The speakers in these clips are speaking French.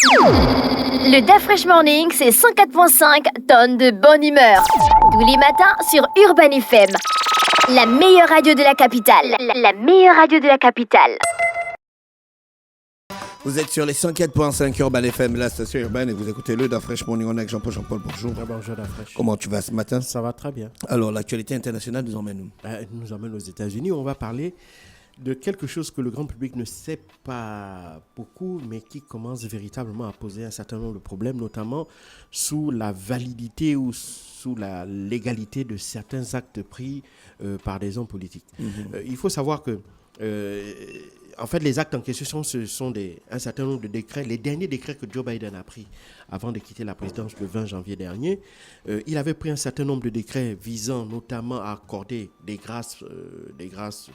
Le DAF Fresh Morning, c'est 104.5 tonnes de bonne humeur. Tous les matins sur Urban FM. La meilleure radio de la capitale. La meilleure radio de la capitale. Vous êtes sur les 104.5 Urban FM, la station urbaine, et vous écoutez le DAF Fresh Morning. On est avec Jean-Paul. Jean-Paul, bonjour. Bonjour, DAF Fresh. Comment tu vas ce matin? Ça va très bien. Alors, l'actualité internationale nous emmène où? Nous emmène aux États-Unis. On va parler de quelque chose que le grand public ne sait pas beaucoup, mais qui commence véritablement à poser un certain nombre de problèmes, notamment sous la validité ou sous la légalité de certains actes pris par des hommes politiques. Il faut savoir que en fait, les actes en question, ce sont un certain nombre de décrets. Les derniers décrets que Joe Biden a pris avant de quitter la présidence le 20 janvier dernier, il avait pris un certain nombre de décrets visant notamment à accorder des grâces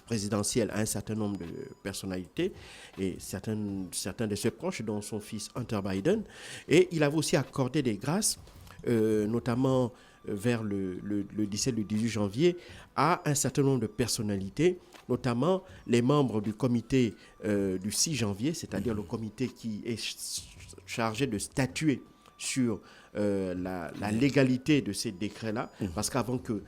présidentielles à un certain nombre de personnalités et certains de ses proches, dont son fils Hunter Biden. Et il avait aussi accordé des grâces, notamment vers le 17, le 18 janvier, à un certain nombre de personnalités, notamment les membres du comité du 6 janvier, c'est-à-dire le comité qui est chargé de statuer sur la légalité de ces décrets-là, parce qu'avant que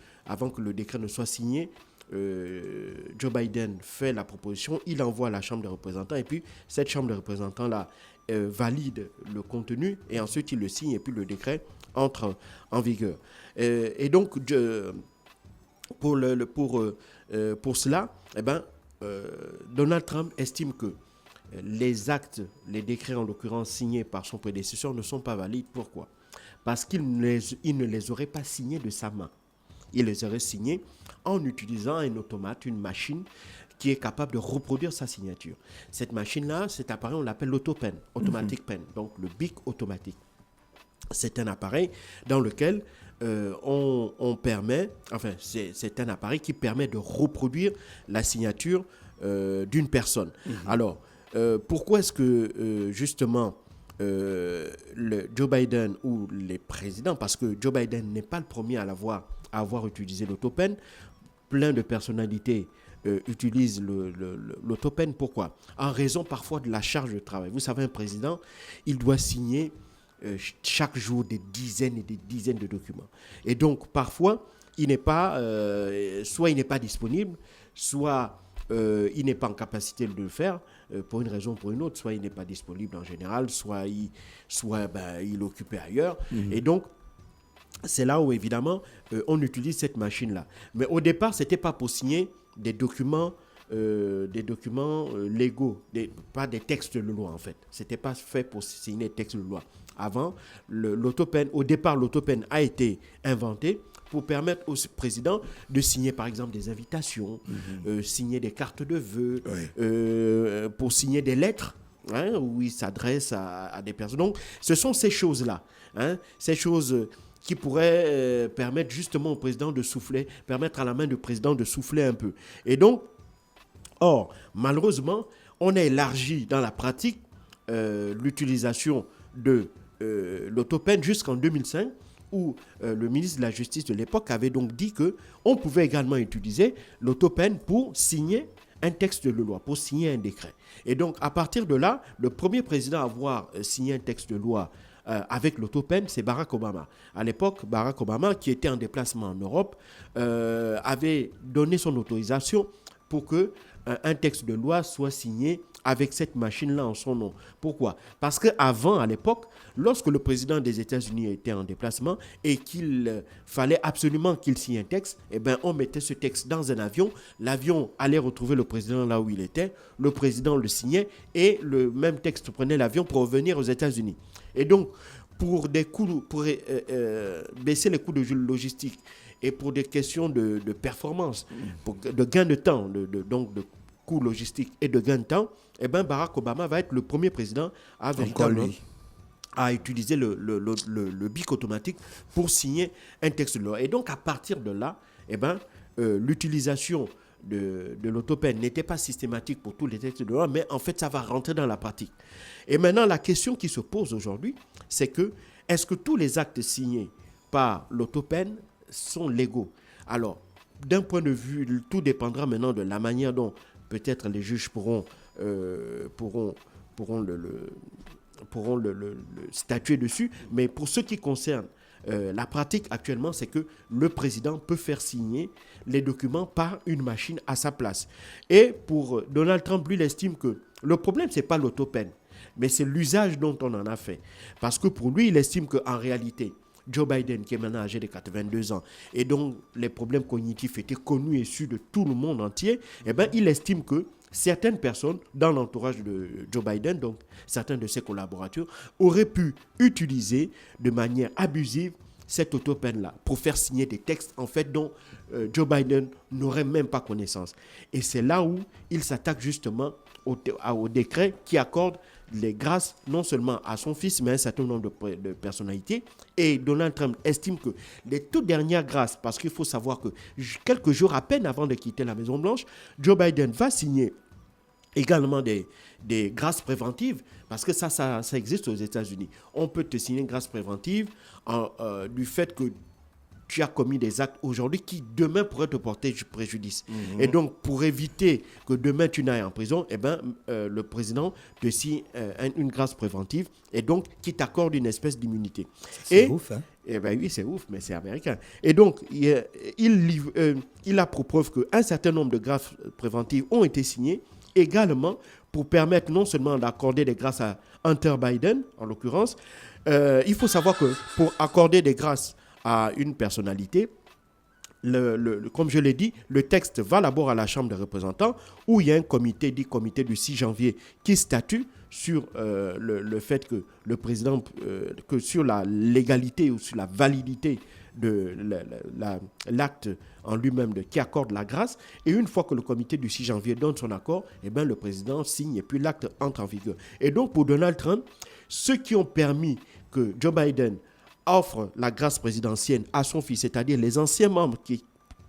le décret ne soit signé, Joe Biden fait la proposition, il envoie à la Chambre des représentants, et puis cette Chambre des représentants-là valide le contenu, et ensuite il le signe, et puis le décret entre en vigueur. Et donc, pour cela, Donald Trump estime que les décrets en l'occurrence signés par son prédécesseur ne sont pas valides. Pourquoi? Parce qu'il ne les aurait pas signés de sa main. Il les aurait signés en utilisant un automate, une machine qui est capable de reproduire sa signature. Cette machine-là, cet appareil, on l'appelle l'autopen, automatic pen, donc le bic automatique. C'est un appareil dans lequel c'est un appareil qui permet de reproduire la signature d'une personne. Alors, pourquoi est-ce que justement Joe Biden ou les présidents, parce que Joe Biden n'est pas le premier à avoir utilisé l'autopen, plein de personnalités utilisent l'autopen. Pourquoi? En raison parfois de la charge de travail. Vous savez, un président, il doit signer chaque jour des dizaines et des dizaines de documents. Et donc, parfois, soit il n'est pas disponible, soit il n'est pas en capacité de le faire pour une raison ou pour une autre. Soit il n'est pas disponible en général, soit il est occupé ailleurs. Et donc, c'est là où, évidemment, on utilise cette machine-là. Mais au départ, ce n'était pas pour signer des documents légaux, pas des textes de loi en fait. Ce n'était pas fait pour signer des textes de loi. Avant, au départ, l'autopen a été inventé pour permettre au président de signer par exemple des invitations, signer des cartes de vœux, pour signer des lettres, où il s'adresse à des personnes. Donc, ce sont ces choses-là, ces choses qui pourraient permettre justement au président de souffler, permettre à la main du président de souffler un peu. Et donc, malheureusement, on a élargi dans la pratique l'utilisation de l'autopen jusqu'en 2005, où le ministre de la Justice de l'époque avait donc dit qu'on pouvait également utiliser l'autopen pour signer un texte de loi, pour signer un décret. Et donc, à partir de là, le premier président à avoir signé un texte de loi avec l'autopen, c'est Barack Obama. À l'époque, Barack Obama, qui était en déplacement en Europe, avait donné son autorisation pour que un texte de loi soit signé avec cette machine-là en son nom. Pourquoi? Parce qu'avant, à l'époque, lorsque le président des États-Unis était en déplacement et qu'il fallait absolument qu'il signe un texte, on mettait ce texte dans un avion, l'avion allait retrouver le président là où il était, le président le signait et le même texte prenait l'avion pour revenir aux États-Unis. Et donc, pour baisser les coûts de logistique et pour des questions de performance, de gain de temps, donc de coûts logistiques et de gain de temps, Barack Obama va être le premier président à véritablement utiliser le bic automatique pour signer un texte de loi. Et donc, à partir de là, l'utilisation de l'autopen n'était pas systématique pour tous les textes de loi, mais en fait, ça va rentrer dans la pratique. Et maintenant, la question qui se pose aujourd'hui, c'est que est-ce que tous les actes signés par l'autopen sont légaux? Alors, d'un point de vue, tout dépendra maintenant de la manière dont peut-être les juges pourront pourront le statuer dessus. Mais pour ce qui concerne la pratique actuellement, c'est que le président peut faire signer les documents par une machine à sa place. Et pour Donald Trump, lui, il estime que le problème, ce n'est pas l'auto-peine, mais c'est l'usage dont on en a fait. Parce que pour lui, il estime qu'en réalité, Joe Biden, qui est maintenant âgé de 82 ans, et dont les problèmes cognitifs étaient connus et su de tout le monde entier, eh ben, il estime que certaines personnes dans l'entourage de Joe Biden, donc certains de ses collaborateurs, auraient pu utiliser de manière abusive cette autopeine-là pour faire signer des textes en fait dont Joe Biden n'aurait même pas connaissance. Et c'est là où il s'attaque justement au décret qui accorde les grâces non seulement à son fils, mais à un certain nombre de personnalités. Et Donald Trump estime que les toutes dernières grâces, parce qu'il faut savoir que quelques jours à peine avant de quitter la Maison-Blanche, Joe Biden va signer également des grâces préventives, parce que ça existe aux États-Unis. On peut te signer une grâce préventive du fait que tu as commis des actes aujourd'hui qui demain pourraient te porter du préjudice. Et donc, pour éviter que demain tu n'ailles en prison, eh ben, le président te signe une grâce préventive et donc qui t'accorde une espèce d'immunité. C'est ouf, hein? Eh ben oui, c'est ouf, mais c'est américain. Et donc, il a pour preuve qu'un certain nombre de grâces préventives ont été signées également pour permettre non seulement d'accorder des grâces à Hunter Biden, en l'occurrence. Il faut savoir que pour accorder des grâces à une personnalité, comme je l'ai dit, le texte va d'abord à la Chambre des représentants où il y a un comité, dit comité du 6 janvier, qui statue sur le fait que le président, que sur la légalité ou sur la validité de l'acte en lui-même qui accorde la grâce. Et une fois que le comité du 6 janvier donne son accord, eh ben, le président signe et puis l'acte entre en vigueur. Et donc pour Donald Trump, ceux qui ont permis que Joe Biden offre la grâce présidentielle à son fils, c'est-à-dire les anciens membres qui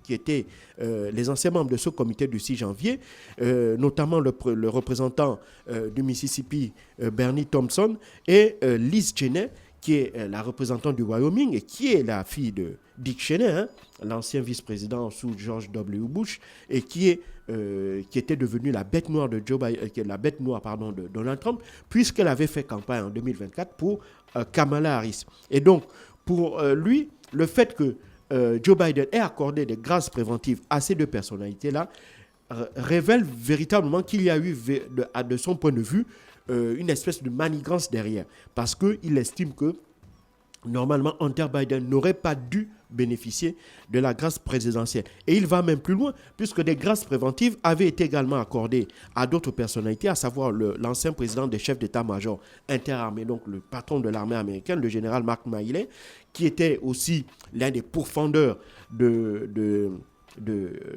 étaient les anciens membres de ce comité du 6 janvier, notamment le représentant du Mississippi, Bernie Thompson, et Liz Cheney, qui est la représentante du Wyoming et qui est la fille de Dick Cheney, hein, l'ancien vice-président sous George W. Bush, et qui était devenue la bête noire de de Donald Trump, puisqu'elle avait fait campagne en 2024 pour Kamala Harris. Et donc, pour lui, le fait que Joe Biden ait accordé des grâces préventives à ces deux personnalités-là révèle véritablement qu'il y a eu, de son point de vue, une espèce de manigance derrière. Parce qu'il estime que, normalement, Hunter Biden n'aurait pas dû bénéficier de la grâce présidentielle. Et il va même plus loin, puisque des grâces préventives avaient été également accordées à d'autres personnalités, à savoir l'ancien président des chefs d'état-major interarmés, donc le patron de l'armée américaine, le général Mark Milley, qui était aussi l'un des pourfendeurs de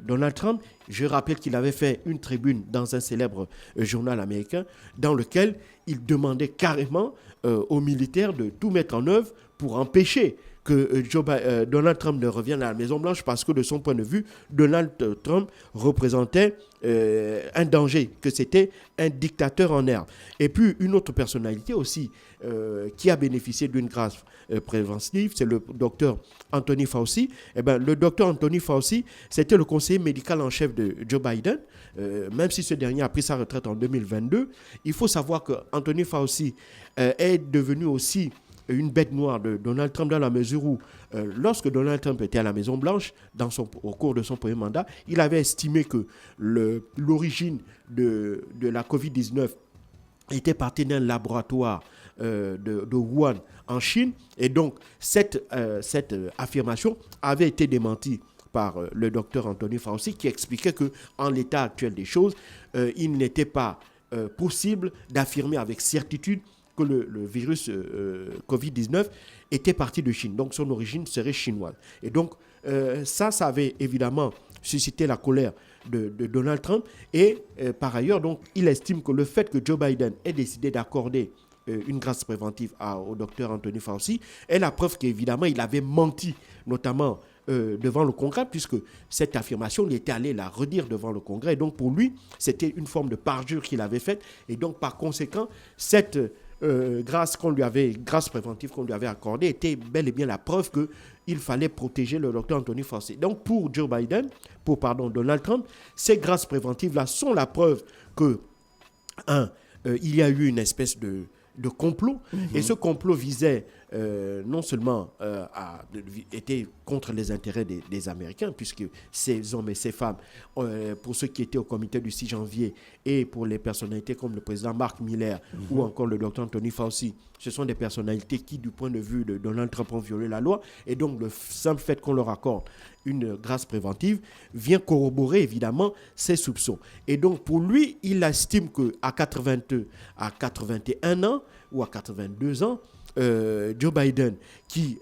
Donald Trump. Je rappelle qu'il avait fait une tribune dans un célèbre journal américain dans lequel il demandait carrément aux militaires de tout mettre en œuvre pour empêcher que Donald Trump ne revienne à la Maison-Blanche, parce que de son point de vue, Donald Trump représentait un danger, que c'était un dictateur en herbe. Et puis une autre personnalité aussi qui a bénéficié d'une grâce préventive, c'est le docteur Anthony Fauci. Eh ben, le docteur Anthony Fauci, c'était le conseiller médical en chef de Joe Biden, même si ce dernier a pris sa retraite en 2022. Il faut savoir que Anthony Fauci est devenu aussi une bête noire de Donald Trump, dans la mesure où, lorsque Donald Trump était à la Maison-Blanche, au cours de son premier mandat, il avait estimé que l'origine de la COVID-19 était partie d'un laboratoire de Wuhan en Chine. Et donc, cette affirmation avait été démentie par le docteur Anthony Fauci, qui expliquait qu'en l'état actuel des choses, il n'était pas possible d'affirmer avec certitude que le virus COVID-19 était parti de Chine. Donc, son origine serait chinoise. Et donc, ça avait évidemment suscité la colère de Donald Trump. Et par ailleurs, donc, il estime que le fait que Joe Biden ait décidé d'accorder une grâce préventive au docteur Anthony Fauci est la preuve qu'évidemment, il avait menti, notamment devant le Congrès, puisque cette affirmation, il était allé la redire devant le Congrès. Et donc, pour lui, c'était une forme de parjure qu'il avait faite. Et donc, par conséquent, cette grâce préventive qu'on lui avait accordée était bel et bien la preuve qu'il fallait protéger le docteur Anthony Fauci. Donc, pour Donald Trump, ces grâces préventives-là sont la preuve que, il y a eu une espèce de complot. Et ce complot visait non seulement était contre les intérêts des Américains, puisque ces hommes et ces femmes, pour ceux qui étaient au comité du 6 janvier et pour les personnalités comme le président Mark Miller ou encore le docteur Anthony Fauci, ce sont des personnalités qui, du point de vue de Donald Trump, ont violé la loi. Et donc, le simple fait qu'on leur accorde une grâce préventive vient corroborer évidemment ses soupçons. Et donc, pour lui, il estime qu'à 82, à 81 ans ou à 82 ans, Joe Biden, qui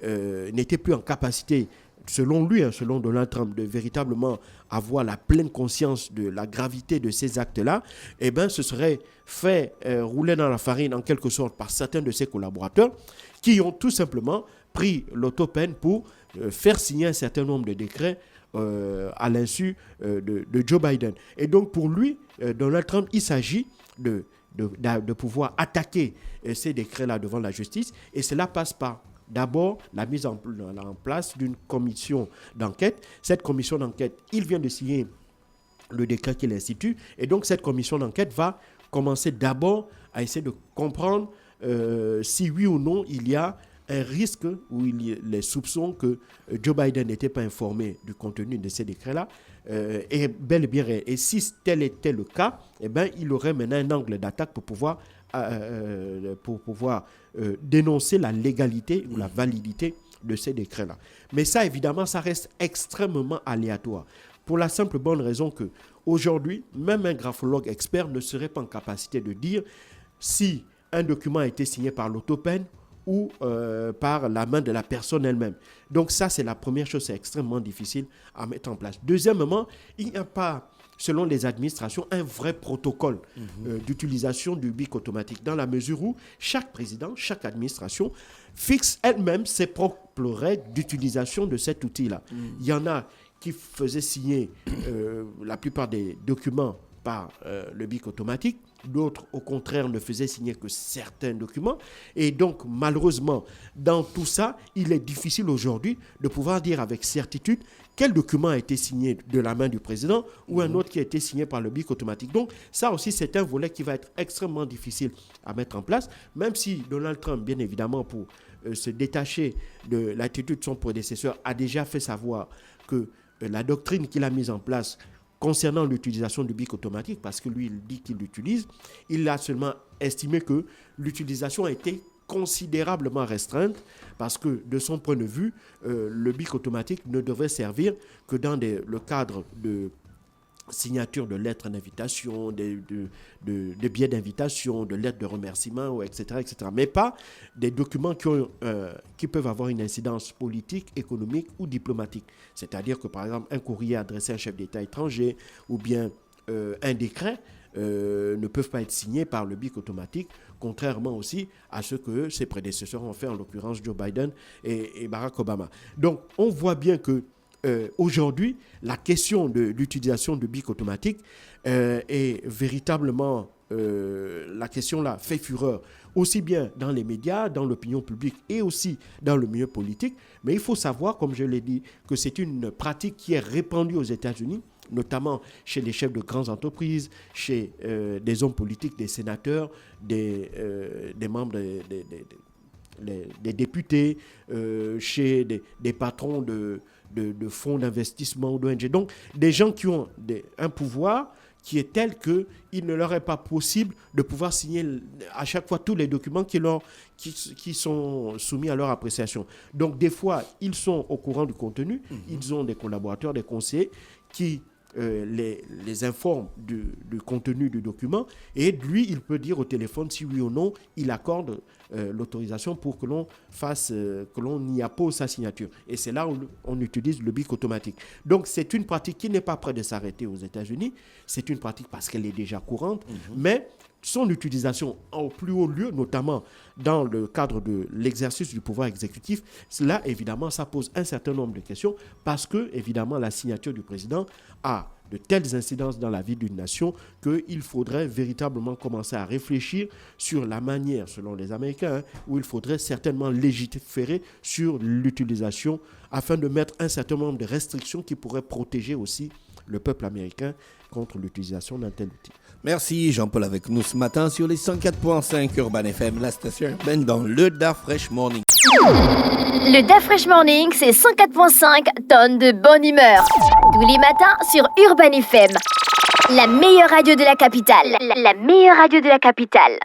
n'était plus en capacité, selon lui, selon Donald Trump, de véritablement avoir la pleine conscience de la gravité de ces actes-là, eh ben, ce serait fait rouler dans la farine en quelque sorte par certains de ses collaborateurs qui ont tout simplement pris l'auto-peine pour faire signer un certain nombre de décrets à l'insu de Joe Biden. Et donc pour lui, Donald Trump, il s'agit de pouvoir attaquer ces décrets-là devant la justice, et cela passe par d'abord la mise en place d'une commission d'enquête. Cette commission d'enquête, il vient de signer le décret qu'il institue, et donc cette commission d'enquête va commencer d'abord à essayer de comprendre si oui ou non il y a un risque ou il y a les soupçons que Joe Biden n'était pas informé du contenu de ces décrets-là est bel et bien réel. Et si tel était le cas, eh ben, il aurait maintenant un angle d'attaque pour pouvoir dénoncer la légalité ou la validité de ces décrets-là. Mais ça, évidemment, ça reste extrêmement aléatoire. Pour la simple bonne raison que aujourd'hui, même un graphologue expert ne serait pas en capacité de dire si un document a été signé par l'auto-peine ou par la main de la personne elle-même. Donc ça, c'est la première chose, c'est extrêmement difficile à mettre en place. Deuxièmement, il n'y a pas, selon les administrations, un vrai protocole d'utilisation du BIC automatique, dans la mesure où chaque président, chaque administration fixe elle-même ses propres règles d'utilisation de cet outil-là. Il y en a qui faisaient signer la plupart des documents par le BIC automatique. D'autres, au contraire, ne faisaient signer que certains documents. Et donc, malheureusement, dans tout ça, il est difficile aujourd'hui de pouvoir dire avec certitude quel document a été signé de la main du président ou un autre qui a été signé par le BIC automatique. Donc, ça aussi, c'est un volet qui va être extrêmement difficile à mettre en place, même si Donald Trump, bien évidemment, pour se détacher de l'attitude de son prédécesseur, a déjà fait savoir que la doctrine qu'il a mise en place concernant l'utilisation du BIC automatique, parce que lui, il dit qu'il l'utilise, il a seulement estimé que l'utilisation a été considérablement restreinte, parce que de son point de vue, le BIC automatique ne devrait servir que dans le cadre de signature de lettres d'invitation, de billets d'invitation, de lettres de remerciement, etc., etc. Mais pas des documents qui peuvent avoir une incidence politique, économique ou diplomatique. C'est-à-dire que, par exemple, un courrier adressé à un chef d'État étranger ou bien un décret ne peuvent pas être signés par le BIC automatique, contrairement aussi à ce que ses prédécesseurs ont fait, en l'occurrence Joe Biden et Barack Obama. Donc, on voit bien que aujourd'hui, la question de l'utilisation de BIC automatique est véritablement, la question là fait fureur, aussi bien dans les médias, dans l'opinion publique et aussi dans le milieu politique. Mais il faut savoir, comme je l'ai dit, que c'est une pratique qui est répandue aux États-Unis, notamment chez les chefs de grandes entreprises, chez des hommes politiques, des sénateurs, des membres des députés, chez des patrons de fonds d'investissement ou d'ONG. Donc, des gens qui ont un pouvoir qui est tel qu'il ne leur est pas possible de pouvoir signer à chaque fois tous les documents qui sont soumis à leur appréciation. Donc, des fois, ils sont au courant du contenu, ils ont des collaborateurs, des conseillers qui les informent du contenu du document, et lui, il peut dire au téléphone si oui ou non il accorde l'autorisation pour que l'on y appose sa signature. Et c'est là où on utilise le BIC automatique. Donc, c'est une pratique qui n'est pas près de s'arrêter aux États-Unis. C'est une pratique parce qu'elle est déjà courante, mais son utilisation au plus haut lieu, notamment dans le cadre de l'exercice du pouvoir exécutif, là, évidemment, ça pose un certain nombre de questions parce que, évidemment, la signature du président a de telles incidences dans la vie d'une nation qu'il faudrait véritablement commencer à réfléchir sur la manière, selon les Américains, où il faudrait certainement légiférer sur l'utilisation afin de mettre un certain nombre de restrictions qui pourraient protéger aussi le peuple américain contre l'utilisation d'un tel outil. Merci Jean-Paul avec nous ce matin sur les 104.5 Urban FM, la station urbaine dans le Da Fresh Morning. Le Da Fresh Morning, c'est 104.5 tonnes de bonne humeur. Tous les matins sur Urban FM. La meilleure radio de la capitale. La meilleure radio de la capitale.